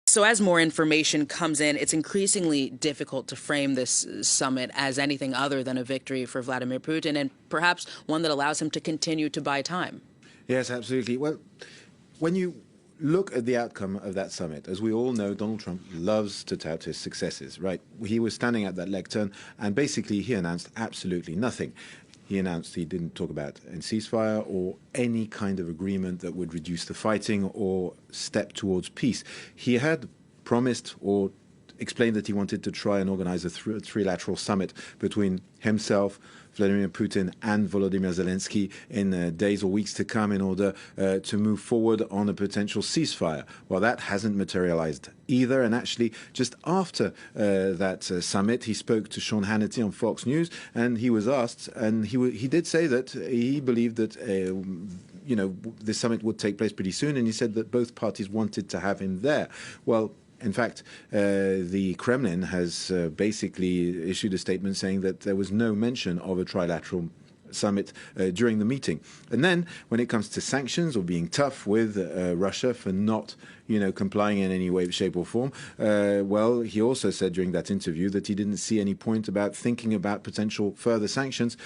So as more information comes in, it's increasingly difficult to frame this summit as anything other than a victory for Vladimir Putin, and perhaps one that allows him to continue to buy time. Yes, absolutely. Well, when you look at the outcome of that summit, as we all know, Donald Trump loves to tout his successes, right? He was standing at that lectern, and basically he announced absolutely nothing. He announced he didn't talk about a ceasefire or any kind of agreement that would reduce the fighting or step towards peace. He had promised or explained that he wanted to try and organize a trilateral summit between himself, Vladimir Putin and Volodymyr Zelensky in days or weeks to come in order to move forward on a potential ceasefire. Well, that hasn't materialized either. And actually, just after that summit, he spoke to Sean Hannity on Fox News, and he was asked, and he did say that he believed that the summit would take place pretty soon, and he said that both parties wanted to have him there. Well, in fact, the Kremlin has basically issued a statement saying that there was no mention of a trilateral summit during the meeting. And then when it comes to sanctions or being tough with Russia for not complying in any way, shape or form, well, he also said during that interview that he didn't see any point about thinking about potential further sanctions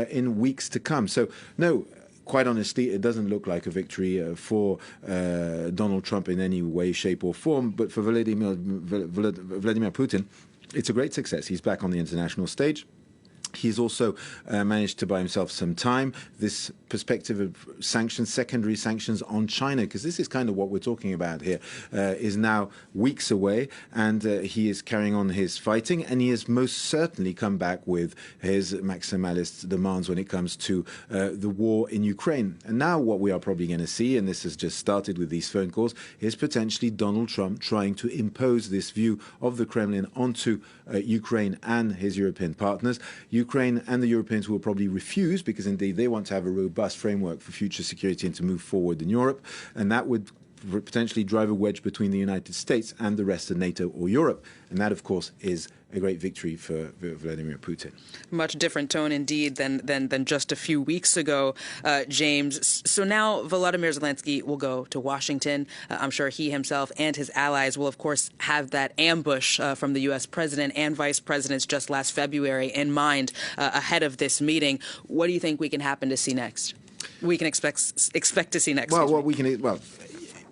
in weeks to come. So, no, quite honestly, it doesn't look like a victory for Donald Trump in any way, shape or form. But for Vladimir Putin, it's a great success. He's back on the international stage. He's also managed to buy himself some time. This perspective of sanctions, secondary sanctions on China, because this is kind of what we're talking about here, is now weeks away, and he is carrying on his fighting, and he has most certainly come back with his maximalist demands when it comes to the war in Ukraine. And now what we are probably going to see, and this has just started with these phone calls, is potentially Donald Trump trying to impose this view of the Kremlin onto Ukraine and his European partners. Ukraine and the Europeans will probably refuse, because indeed they want to have a robust framework for future security and to move forward in Europe, and that would potentially drive a wedge between the United States and the rest of NATO or Europe. And that, of course, is a great victory for Vladimir Putin. Much different tone indeed than just a few weeks ago, James. So now Volodymyr Zelensky will go to Washington. I'm sure he himself and his allies will, of course, have that ambush from the U.S. president and vice presidents just last February in mind ahead of this meeting. What do you think we can expect to see next?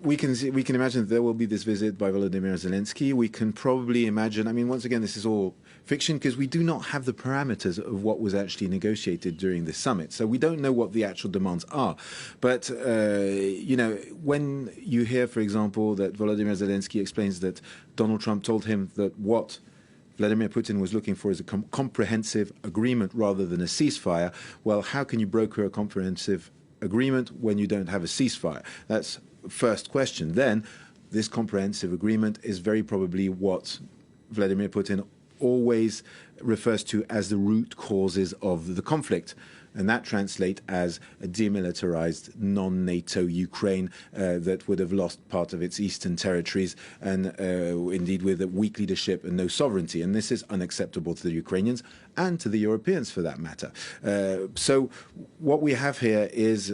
We can imagine that there will be this visit by Volodymyr Zelensky. We can probably imagine, I mean, once again, this is all fiction because we do not have the parameters of what was actually negotiated during this summit. So we don't know what the actual demands are. But, when you hear, for example, that Volodymyr Zelensky explains that Donald Trump told him that what Vladimir Putin was looking for is a comprehensive agreement rather than a ceasefire, well, how can you broker a comprehensive agreement when you don't have a ceasefire? That's first question. Then, this comprehensive agreement is very probably what Vladimir Putin always refers to as the root causes of the conflict. And that translates as a demilitarized non-NATO Ukraine that would have lost part of its eastern territories and indeed with a weak leadership and no sovereignty. And this is unacceptable to the Ukrainians and to the Europeans for that matter. So what we have here is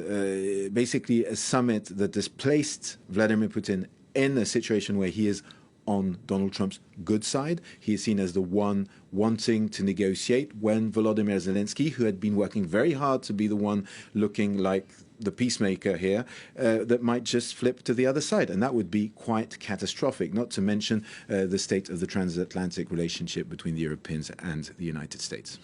basically a summit that has placed Vladimir Putin in a situation where he is on Donald Trump's good side. He is seen as the one wanting to negotiate when Volodymyr Zelensky, who had been working very hard to be the one looking like the peacemaker here, that might just flip to the other side. And that would be quite catastrophic, not to mention the state of the transatlantic relationship between the Europeans and the United States.